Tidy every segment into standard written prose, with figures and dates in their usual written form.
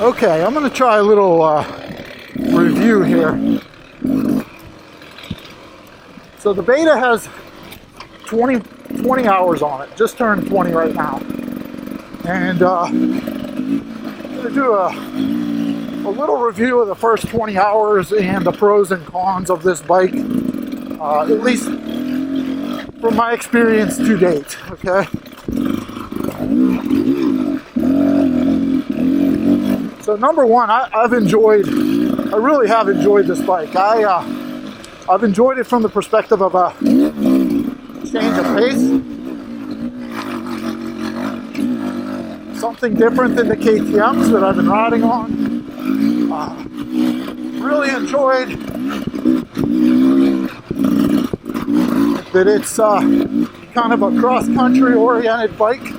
Okay, I'm going to try a little review here. So the Beta has 20 hours on it, just turned 20 right now. And I'm going to do a little review of the first 20 hours and the pros and cons of this bike, at least from my experience to date, okay? So number one, I really have enjoyed this bike. I've enjoyed it from the perspective of a change of pace. Something different than the KTMs that I've been riding on. Really enjoyed that it's kind of a cross-country oriented bike.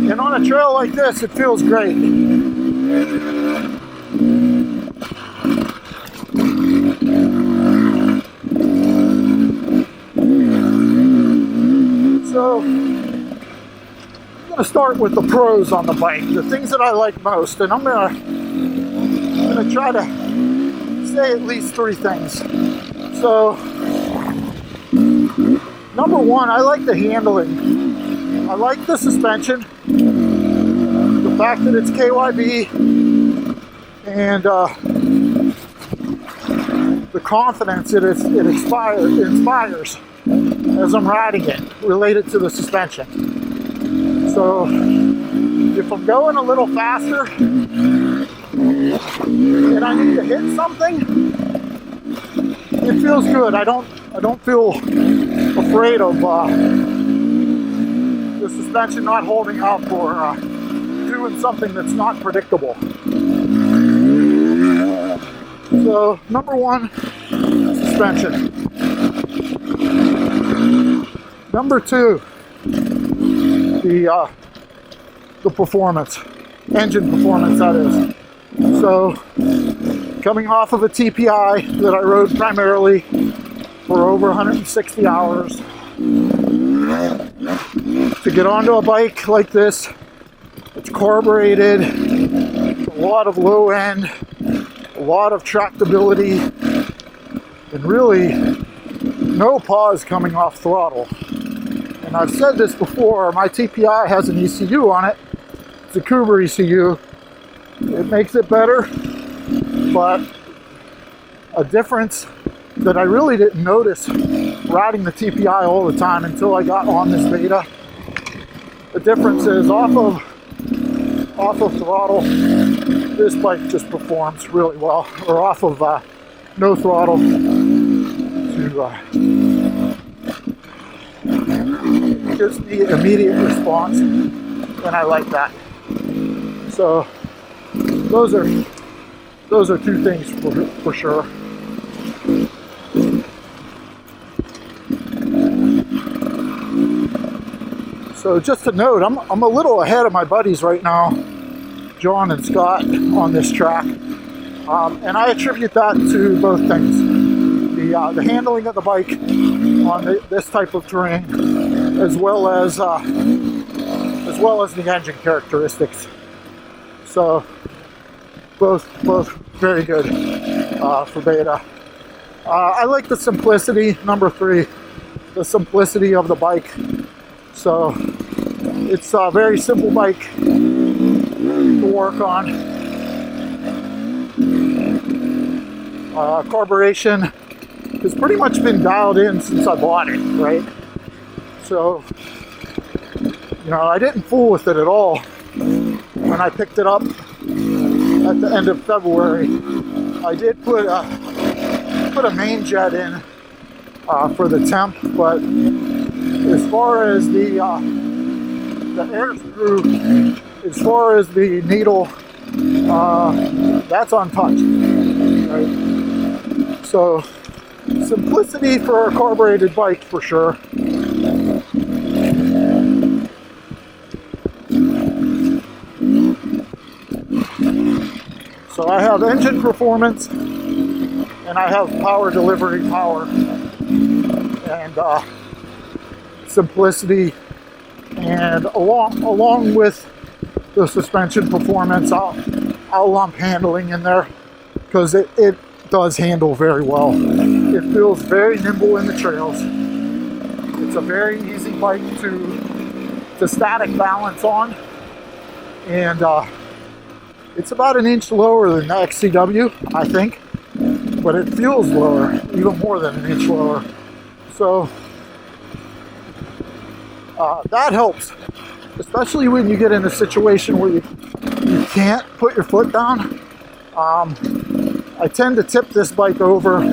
And on a trail like this, it feels great. So, I'm going to start with the pros on the bike, the things that I like most, and I'm going to try to say at least three things. So, number one, I like the handling. I like the suspension, the fact that it's KYB, and the confidence it inspires as I'm riding it related to the suspension. So if I'm going a little faster and I need to hit something, it feels good. I don't feel afraid of the suspension not holding up or doing something that's not predictable. So number one, suspension. Number two, the performance, engine performance, that is. So coming off of a TPI that I rode primarily for over 160 hours, to get onto a bike like this, it's carbureted, a lot of low end, a lot of tractability, and really no pause coming off throttle. And I've said this before, my TPI has an ECU on it. It's a Cooper ECU. It makes it better, but a difference that I really didn't notice riding the TPI all the time until I got on this Beta. The difference is off of throttle, this bike just performs really well, or off of no throttle to gives me immediate response, and I like that. So those are two things for sure. So just to note, I'm a little ahead of my buddies right now, John and Scott, on this track, and I attribute that to both things: the handling of the bike on this type of terrain, as well as the engine characteristics. So both very good for Beta. I like the simplicity. Number three, the simplicity of the bike. So it's a very simple bike to work on. Carburation has pretty much been dialed in since I bought it, right? So, I didn't fool with it at all when I picked it up at the end of February. I did put a main jet in for the temp, but as far as the air screw, as far as the needle, that's untouched, right? So simplicity for a carbureted bike for sure. So I have engine performance and I have power delivery power, and simplicity, and along with the suspension performance, I'll lump handling in there, because it does handle very well. It feels very nimble in the trails. It's a very easy bike to static balance on, and it's about an inch lower than the XCW, I think, but it feels lower, even more than an inch lower. So that helps, especially when you get in a situation where you can't put your foot down. I tend to tip this bike over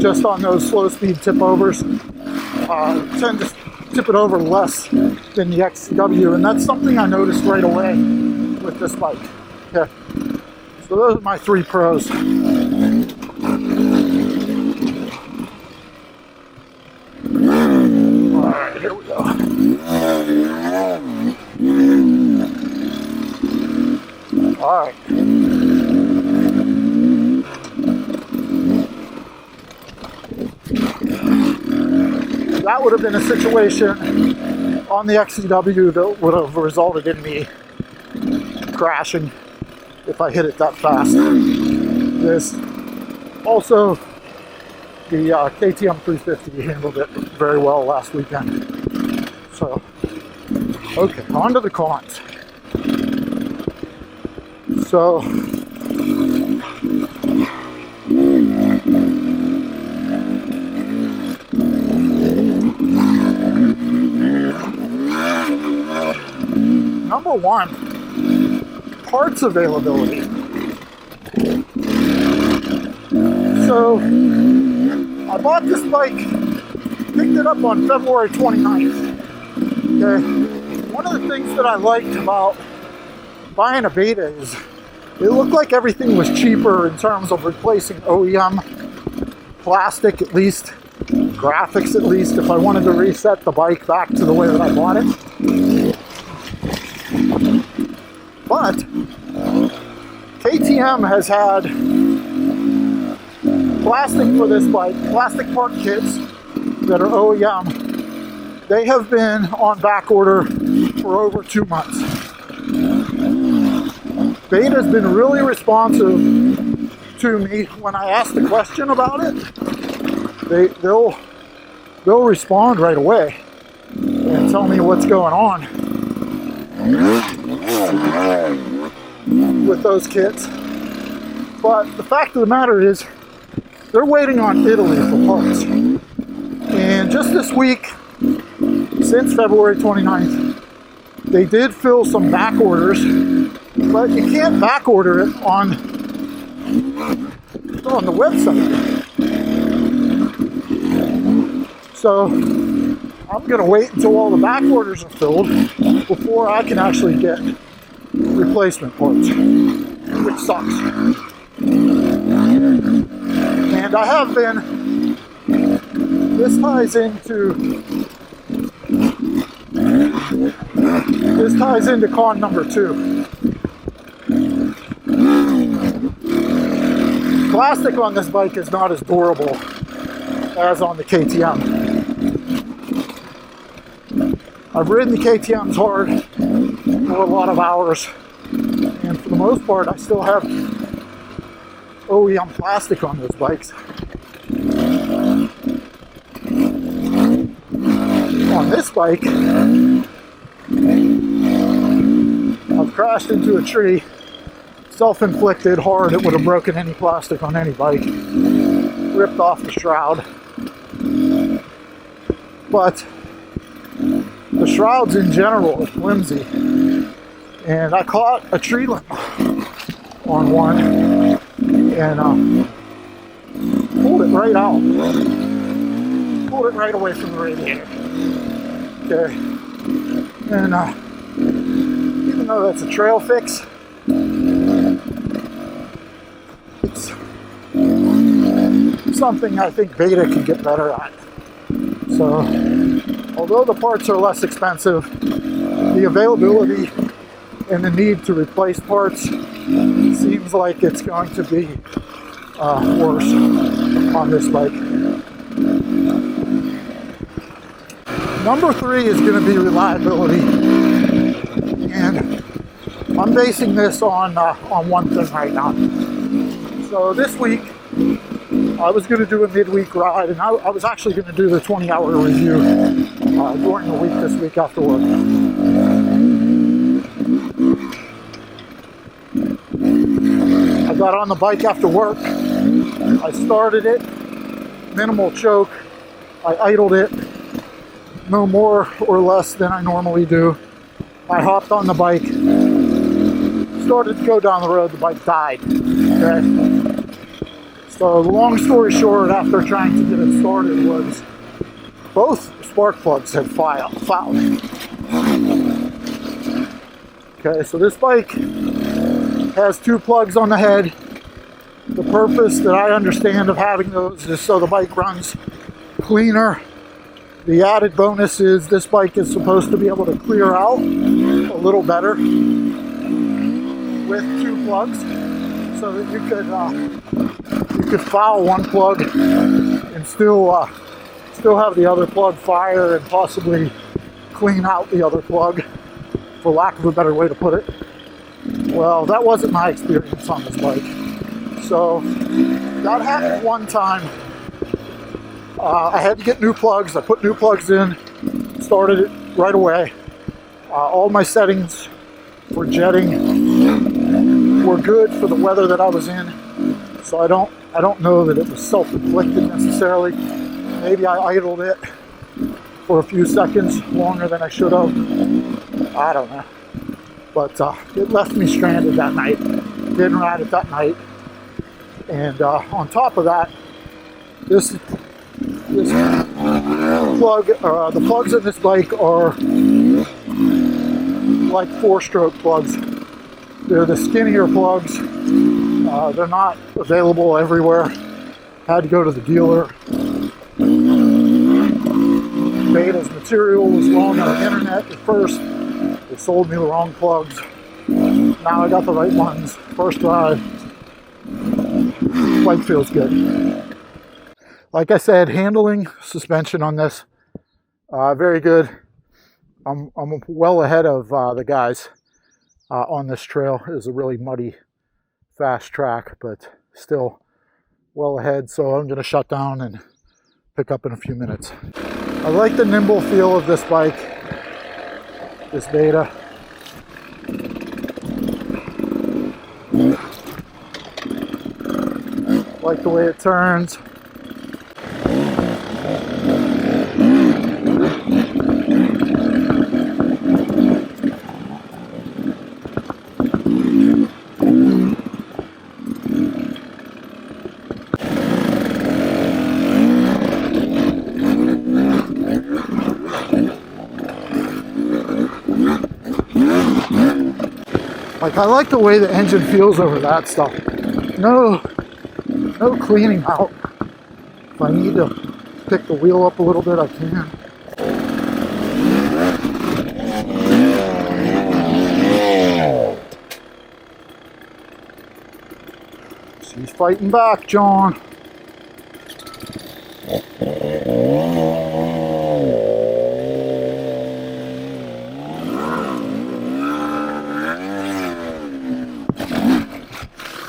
just on those slow speed tip overs. I tend to tip it over less than the XCW, and that's something I noticed right away with this bike. Okay, so those are my 3 pros. Alright, here we go. Alright. That would have been a situation on the XCW that would have resulted in me crashing if I hit it that fast. This also, the KTM 350 handled it very well last weekend. So, okay, on to the cons. So, number 1, parts availability. So, I bought this bike, picked it up on February 29th. Okay. One of the things that I liked about buying a Beta is it looked like everything was cheaper in terms of replacing OEM plastic, at least graphics, at least if I wanted to reset the bike back to the way that I bought it. But KTM has had plastic for this bike, plastic part kits that are OEM. They have been on back order for over 2 months. Beta's been really responsive to me when I ask the question about it. They'll respond right away and tell me what's going on with those kits. But the fact of the matter is, they're waiting on Italy for parts. And just this week, since February 29th, they did fill some back orders, but you can't back order it on the website. So I'm going to wait until all the back orders are filled before I can actually get replacement parts, which sucks. And I have been, this ties into con number 2. Plastic on this bike is not as durable as on the KTM. I've ridden the KTMs hard for a lot of hours, and for the most part I still have OEM plastic on those bikes. On this bike, I've crashed into a tree, self-inflicted hard. It would have broken any plastic on any bike, ripped off the shroud. But the shrouds in general are flimsy, and I caught a tree limb on one and pulled it right out, pulled it right away from the radiator. Okay, and even though that's a trail fix, it's something I think Beta can get better at. So, although the parts are less expensive, the availability and the need to replace parts seems like it's going to be worse on this bike. Number 3 is going to be reliability, and I'm basing this on one thing right now. So this week, I was going to do a midweek ride, and I was actually going to do the 20-hour review during the week this week after work. I got on the bike after work. I started it, minimal choke. I idled it, no more or less than I normally do. I hopped on the bike, started to go down the road, the bike died. Okay? So the long story short, after trying to get it started, was both spark plugs had fouled. Okay, so this bike has 2 plugs on the head. The purpose that I understand of having those is so the bike runs cleaner. The added bonus is this bike is supposed to be able to clear out a little better with 2 plugs, so that you could foul one plug and still have the other plug fire and possibly clean out the other plug, for lack of a better way to put it. Well, that wasn't my experience on this bike. So that happened one time. I had to get new plugs. I put new plugs in, started it right away. All my settings for jetting were good for the weather that I was in. So I don't know that it was self-inflicted necessarily. Maybe I idled it for a few seconds longer than I should have. I don't know. But it left me stranded that night. Didn't ride it that night. And on top of that, this plug, the plugs in this bike are like 4-stroke plugs. They're the skinnier plugs. They're not available everywhere. Had to go to the dealer. Beta's material was wrong on the internet at first. They sold me the wrong plugs. Now I got the right ones. First ride. Bike feels good. Like I said, handling, suspension on this, very good. I'm well ahead of the guys on this trail. It is a really muddy, fast track, but still well ahead. So I'm going to shut down and pick up in a few minutes. I like the nimble feel of this bike, this Beta. Like the way it turns. Like, I like the way the engine feels over that stuff. No cleaning out. If I need to pick the wheel up a little bit, I can. She's fighting back, John.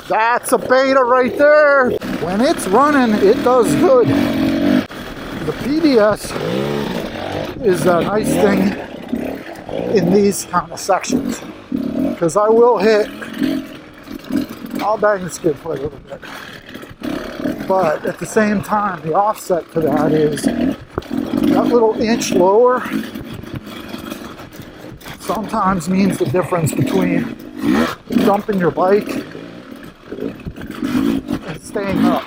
That's a Beta right there. When it's running, it does good. The PDS is a nice thing in these kind of sections, because I'll bang the skid plate a little bit. But at the same time, the offset to that is that little inch lower sometimes means the difference between dumping your bike and staying up.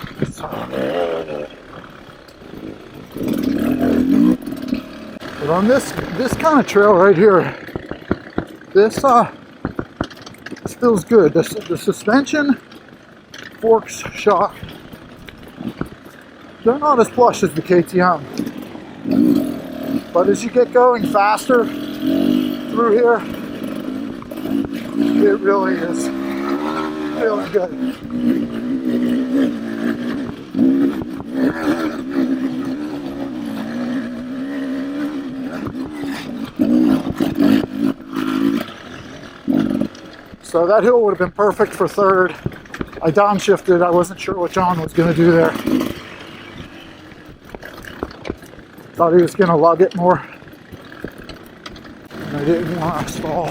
But on this kind of trail right here, this feels good. The suspension, forks, shock, they're not as plush as the KTM. But as you get going faster through here, it really is feeling good. So that hill would have been perfect for third. I downshifted. I wasn't sure what John was going to do there. Thought he was going to lug it more. And I didn't want to stall.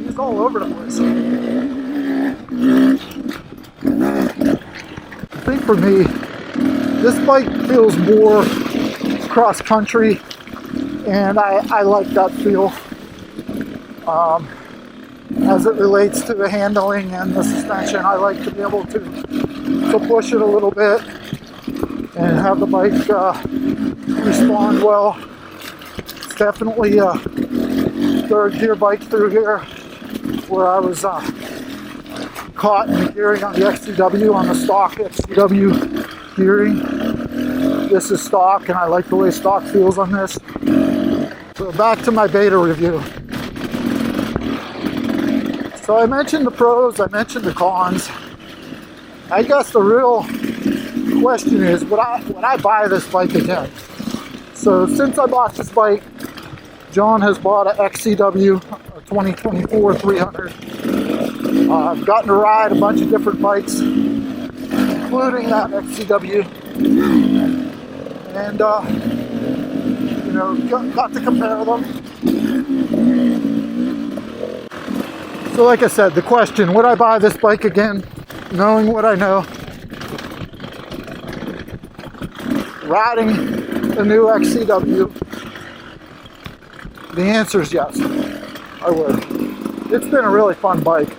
He's all over the place. I think for me, this bike feels more cross country, and I like that feel as it relates to the handling and the suspension. I like to be able to push it a little bit and have the bike respond well. It's definitely a third gear bike through here, where I was caught in the gearing on the XCW, on the stock XCW gearing. This is stock, and I like the way stock feels on this. So back to my beta review. So I mentioned the pros, I mentioned the cons. I guess the real question is, would I buy this bike again? So since I bought this bike, John has bought an XCW, a 2024 300. I've gotten to ride a bunch of different bikes, including that XCW, and you know, got to compare them. So like I said, the question, would I buy this bike again, knowing what I know? Riding the new XCW, the answer is yes, I would. It's been a really fun bike.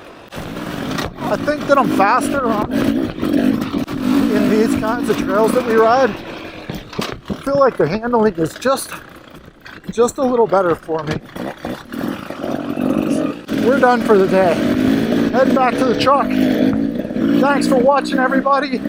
I think that I'm faster on it in these kinds of trails that we ride. I feel like the handling is just a little better for me. We're done for the day. Heading back to the truck. Thanks for watching, everybody.